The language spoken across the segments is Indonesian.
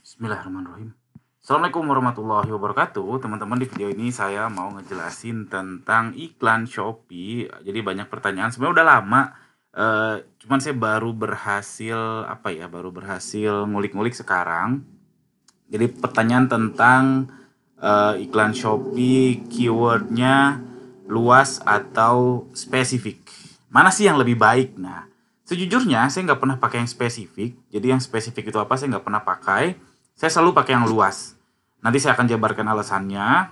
Bismillahirrahmanirrahim. Assalamualaikum warahmatullahi wabarakatuh. Teman-teman, di video ini saya mau ngejelasin tentang iklan Shopee. Jadi banyak pertanyaan, sebenarnya udah lama. Cuman saya baru berhasil ngulik-ngulik sekarang. Jadi pertanyaan tentang iklan Shopee, keywordnya luas atau spesifik. Mana sih yang lebih baik? Nah, sejujurnya saya nggak pernah pakai yang spesifik. Jadi yang spesifik itu apa saya nggak pernah pakai. Saya selalu pakai yang luas. Nanti saya akan jabarkan alasannya.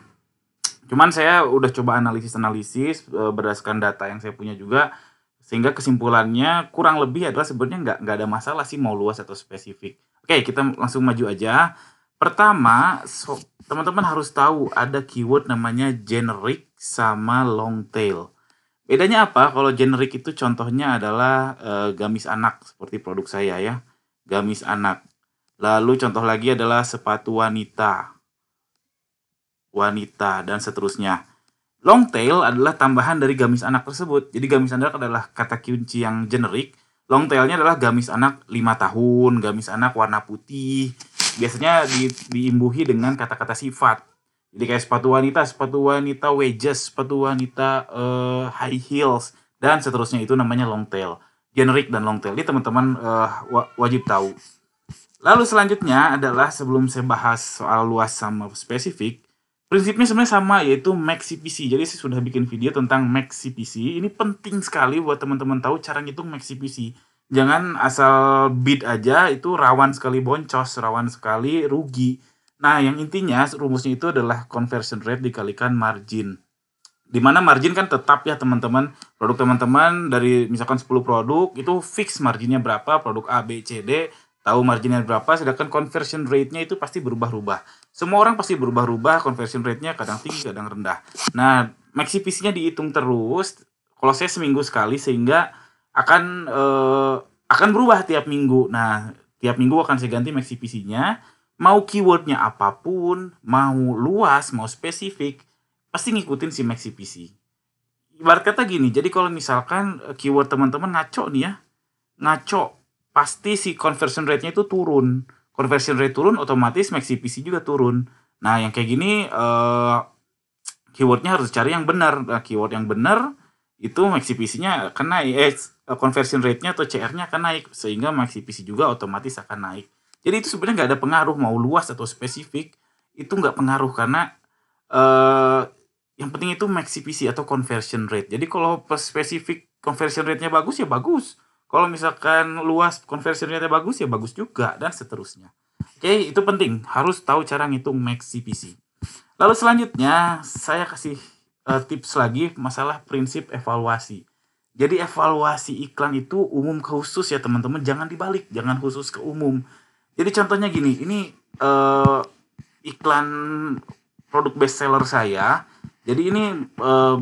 Cuman saya udah coba analisis berdasarkan data yang saya punya juga, sehingga kesimpulannya kurang lebih adalah sebenarnya nggak ada masalah sih mau luas atau spesifik. Oke, kita langsung maju aja. Pertama, teman-teman harus tahu ada keyword namanya generic sama long tail. Bedanya apa? Kalau generic itu contohnya adalah gamis anak seperti produk saya ya, gamis anak. Lalu contoh lagi adalah sepatu wanita, dan seterusnya. Long tail adalah tambahan dari gamis anak tersebut. Jadi gamis anak adalah kata kunci yang generik. Long tailnya adalah gamis anak 5 tahun, gamis anak warna putih. Biasanya diimbuhi dengan kata-kata sifat. Jadi kayak sepatu wanita wedges, sepatu wanita high heels, dan seterusnya, itu namanya long tail. Generik dan long tail. Ini teman-teman wajib tahu. Lalu selanjutnya adalah, sebelum saya bahas soal luas sama spesifik, prinsipnya sebenarnya sama, yaitu max CPC. Jadi saya sudah bikin video tentang max CPC. Ini penting sekali buat teman-teman tahu cara ngitung max CPC. Jangan asal bid aja, itu rawan sekali boncos, rawan sekali rugi. Nah, yang intinya rumusnya itu adalah conversion rate dikalikan margin. Dimana margin kan tetap ya teman-teman. Produk teman-teman dari misalkan 10 produk, itu fix marginnya berapa, produk A, B, C, D, tahu marginnya berapa, sedangkan conversion rate-nya itu pasti berubah-ubah. Semua orang pasti berubah-ubah, conversion rate-nya kadang tinggi, kadang rendah. Nah, max CPC-nya dihitung terus, kalau saya seminggu sekali, sehingga akan berubah tiap minggu. Nah, tiap minggu akan saya ganti max CPC-nya. Mau keywordnya apapun, mau luas, mau spesifik, pasti ngikutin si max CPC. Ibarat kata gini, jadi kalau misalkan keyword teman-teman ngaco nih ya, ngaco, pasti si conversion rate-nya itu turun. Conversion rate turun, otomatis max CPC juga turun. Nah, yang kayak gini keywordnya harus cari yang benar. Nah, keyword yang benar itu max CPC-nya akan naik, conversion rate-nya atau CR-nya akan naik, sehingga max CPC juga otomatis akan naik. Jadi itu sebenarnya nggak ada pengaruh mau luas atau spesifik, itu nggak pengaruh, karena yang penting itu max CPC atau conversion rate. Jadi kalau spesifik conversion rate-nya bagus ya bagus. Kalau misalkan luas conversion rate-nya bagus ya bagus juga, dan seterusnya. Oke, itu penting. Harus tahu cara ngitung max CPC. Lalu selanjutnya saya kasih tips lagi masalah prinsip evaluasi. Jadi evaluasi iklan itu umum ke khusus ya teman-teman. Jangan dibalik, jangan khusus ke umum. Jadi contohnya gini, ini iklan produk bestseller saya. Jadi ini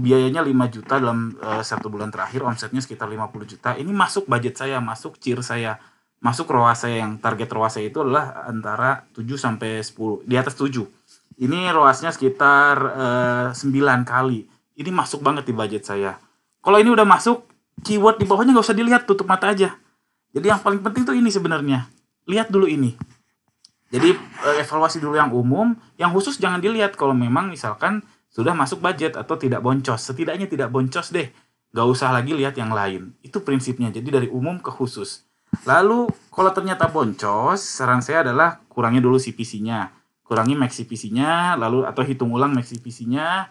biayanya 5 juta dalam 1 bulan terakhir, omsetnya sekitar 50 juta. Ini masuk budget saya, masuk CIR saya, masuk ROAS saya. Yang target ROAS saya itu adalah antara 7 sampai 10, di atas 7. Ini ROAS-nya sekitar 9 kali. Ini masuk banget di budget saya. Kalau ini udah masuk, keyword di bawahnya nggak usah dilihat, tutup mata aja. Jadi yang paling penting tuh ini sebenarnya. Lihat dulu ini. Jadi evaluasi dulu yang umum, yang khusus jangan dilihat kalau memang misalkan sudah masuk budget atau tidak boncos. Setidaknya tidak boncos deh. Gak usah lagi lihat yang lain. Itu prinsipnya. Jadi dari umum ke khusus. Lalu kalau ternyata boncos, saran saya adalah kurangi dulu CPC-nya. Kurangi max CPC-nya, lalu atau hitung ulang max CPC-nya,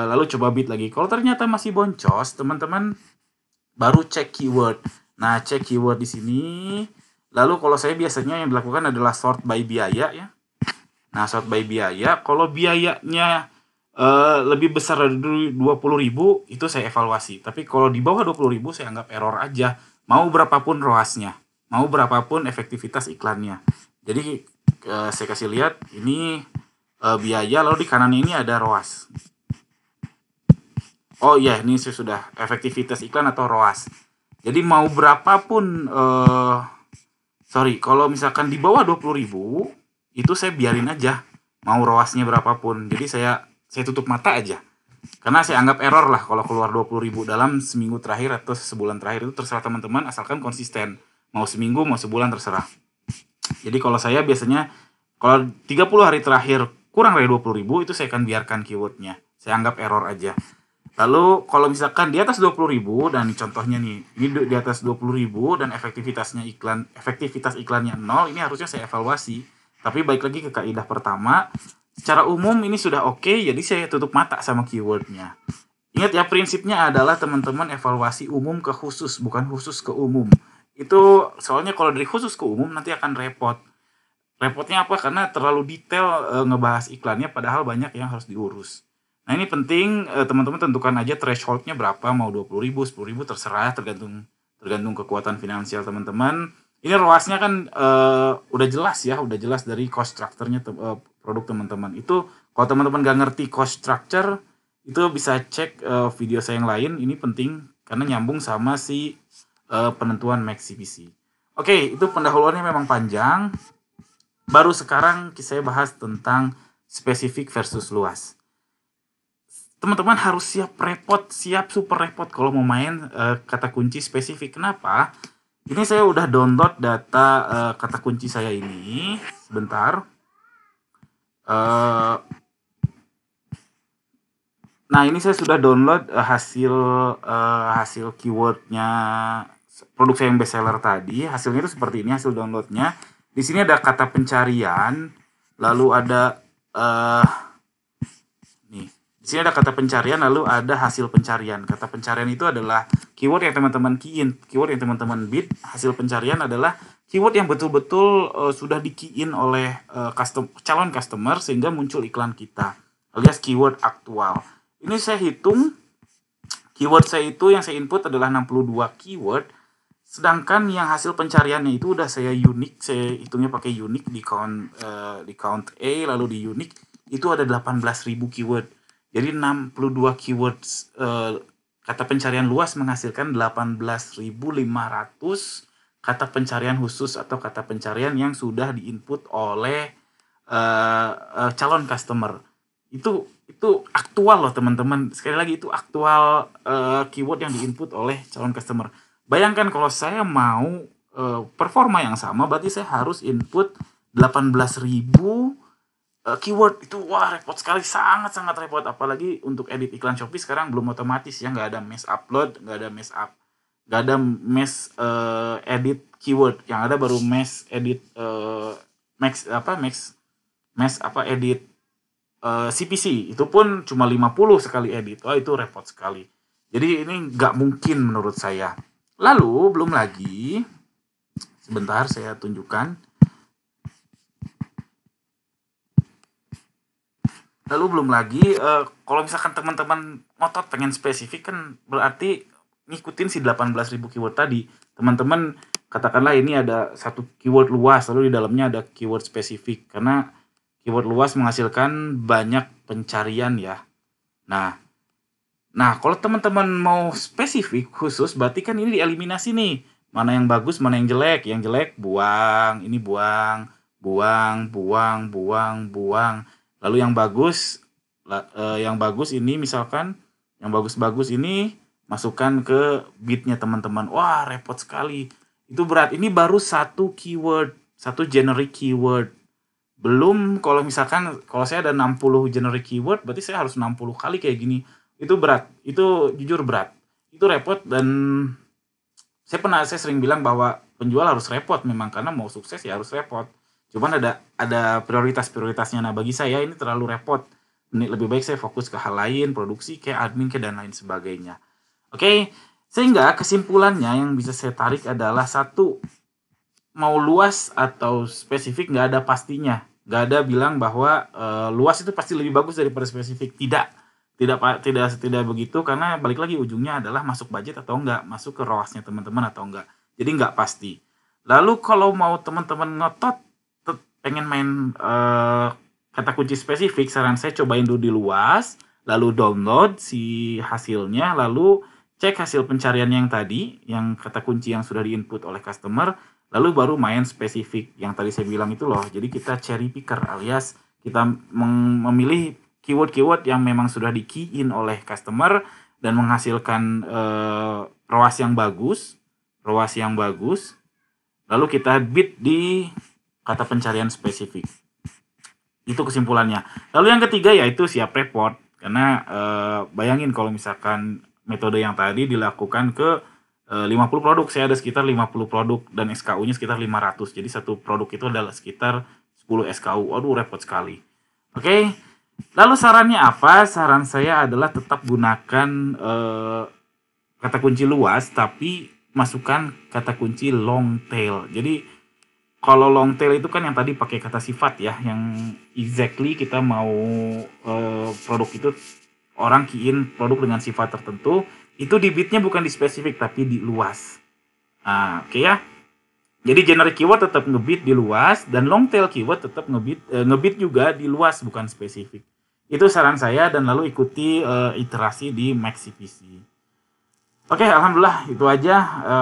lalu coba bid lagi. Kalau ternyata masih boncos, teman-teman baru cek keyword. Nah, cek keyword di sini. Lalu kalau saya biasanya yang dilakukan adalah sort by biaya ya. Nah, sort by biaya, kalau biayanya lebih besar dari 20.000, itu saya evaluasi. Tapi kalau di bawah 20.000 saya anggap error aja. Mau berapapun ROAS-nya, mau berapapun efektivitas iklannya. Jadi saya kasih lihat ini biaya, lalu di kanan ini ada ROAS. Oh iya, ini sudah efektivitas iklan atau ROAS. Jadi mau berapapun kalau misalkan di bawah 20.000 itu saya biarin aja, mau ROAS-nya berapapun. Jadi saya tutup mata aja. Karena saya anggap error lah kalau keluar 20.000 dalam seminggu terakhir atau sebulan terakhir. Itu terserah teman-teman, asalkan konsisten. Mau seminggu, mau sebulan, terserah. Jadi kalau saya biasanya Kalau 30 hari terakhir kurang dari 20.000 itu saya akan biarkan keywordnya. Saya anggap error aja. Lalu kalau misalkan di atas 20.000 dan contohnya nih, ini di atas 20.000 dan efektivitas iklannya 0, ini harusnya saya evaluasi. Tapi balik lagi ke kaidah pertama, secara umum ini sudah oke, jadi saya tutup mata sama keywordnya. Ingat ya, prinsipnya adalah teman-teman evaluasi umum ke khusus, bukan khusus ke umum. Itu soalnya kalau dari khusus ke umum nanti akan repot. Repotnya apa? Karena terlalu detail ngebahas iklannya, padahal banyak yang harus diurus. Nah ini penting, teman-teman tentukan aja thresholdnya berapa, mau 20.000, 10.000, terserah, tergantung kekuatan finansial teman-teman. Ini ROAS-nya kan udah jelas ya, udah jelas dari cost structure-nya produk teman-teman. Itu kalau teman-teman gak ngerti cost structure, itu bisa cek video saya yang lain. Ini penting karena nyambung sama si penentuan max CPC. Oke, itu pendahuluannya memang panjang. Baru sekarang saya bahas tentang spesifik versus luas. Teman-teman harus siap super repot kalau mau main kata kunci spesifik. Kenapa? Ini saya udah download data kata kunci saya ini. Sebentar. Nah ini saya sudah download hasil keywordnya produk saya yang bestseller tadi. Hasilnya itu seperti ini, hasil downloadnya. Di sini ada kata pencarian, lalu ada di sini ada kata pencarian, lalu ada hasil pencarian. Kata pencarian itu adalah keyword yang teman-teman key in, keyword yang teman-teman bid. Hasil pencarian adalah keyword yang betul-betul sudah di key in oleh calon customer sehingga muncul iklan kita, alias keyword aktual. Ini saya hitung keyword saya itu yang saya input adalah 62 keyword. Sedangkan yang hasil pencariannya itu udah saya hitungnya pakai unique di count A, lalu di unique itu ada 18.000 keyword. Jadi 62 keywords kata pencarian luas menghasilkan 18.500 kata pencarian khusus atau kata pencarian yang sudah diinput oleh calon customer. Itu aktual loh teman-teman. Sekali lagi itu aktual keyword yang diinput oleh calon customer. Bayangkan kalau saya mau performa yang sama, berarti saya harus input 18.000 keyword. Itu wah repot sekali, sangat-sangat repot. Apalagi untuk edit iklan Shopee sekarang belum otomatis ya, nggak ada mass upload, nggak ada mass edit keyword. Yang ada baru mass edit edit CPC. Itu pun cuma 50 sekali edit. Wah itu repot sekali. Jadi ini nggak mungkin menurut saya. Lalu belum lagi, sebentar saya tunjukkan. Lalu belum lagi, kalau misalkan teman-teman ngotot pengen spesifik kan berarti ngikutin si 18.000 keyword tadi. Teman-teman katakanlah ini ada satu keyword luas, lalu di dalamnya ada keyword spesifik. Karena keyword luas menghasilkan banyak pencarian ya. Nah, kalau teman-teman mau spesifik khusus, berarti kan ini dieliminasi nih. Mana yang bagus, mana yang jelek. Yang jelek buang, ini buang. Lalu yang bagus ini misalkan, yang bagus-bagus ini masukkan ke bidnya teman-teman. Wah, repot sekali. Itu berat. Ini baru satu keyword, satu generic keyword. Belum kalau misalkan kalau saya ada 60 generic keyword, berarti saya harus 60 kali kayak gini. Itu berat, itu jujur berat, itu repot. Dan saya sering bilang bahwa penjual harus repot memang, karena mau sukses ya harus repot. Cuman ada prioritasnya. Nah bagi saya ini terlalu repot. Ini lebih baik saya fokus ke hal lain, produksi kayak admin kayak dan lain sebagainya. Oke, sehingga kesimpulannya yang bisa saya tarik adalah satu, mau luas atau spesifik nggak ada pastinya. Nggak ada bilang bahwa luas itu pasti lebih bagus daripada spesifik. Tidak begitu, karena balik lagi ujungnya adalah masuk budget atau enggak, masuk ke ROAS-nya teman-teman atau enggak. Jadi enggak pasti. Lalu kalau mau teman-teman ngotot pengen main kata kunci spesifik, saran saya cobain dulu di luas, lalu download si hasilnya, lalu cek hasil pencarian yang tadi, yang kata kunci yang sudah diinput oleh customer, lalu baru main spesifik yang tadi saya bilang itu loh. Jadi kita cherry picker, alias kita memilih keyword-keyword yang memang sudah di key in oleh customer dan menghasilkan ROAS yang bagus, lalu kita bid di kata pencarian spesifik. Itu kesimpulannya. Lalu yang ketiga yaitu siap report. Karena bayangin kalau misalkan metode yang tadi dilakukan ke 50 produk, saya ada sekitar 50 produk dan SKU-nya sekitar 500. Jadi satu produk itu adalah sekitar 10 SKU. Aduh, repot sekali. Oke. Lalu sarannya apa? Saran saya adalah tetap gunakan kata kunci luas tapi masukkan kata kunci long tail. Jadi kalau long tail itu kan yang tadi pakai kata sifat ya, yang exactly kita mau produk itu orang key-in produk dengan sifat tertentu, itu di bitnya bukan di spesifik tapi di luas. Nah, oke ya. Jadi generic keyword tetap ngebit di luas dan long tail keyword tetap ngebit juga di luas bukan spesifik. Itu saran saya dan lalu ikuti iterasi di MaxiPC. Oke, alhamdulillah itu aja.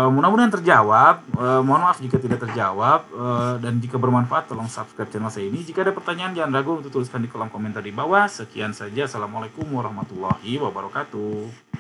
Mudah-mudahan terjawab. Mohon maaf jika tidak terjawab dan jika bermanfaat tolong subscribe channel saya ini. Jika ada pertanyaan jangan ragu untuk tuliskan di kolom komentar di bawah. Sekian saja. Assalamualaikum warahmatullahi wabarakatuh.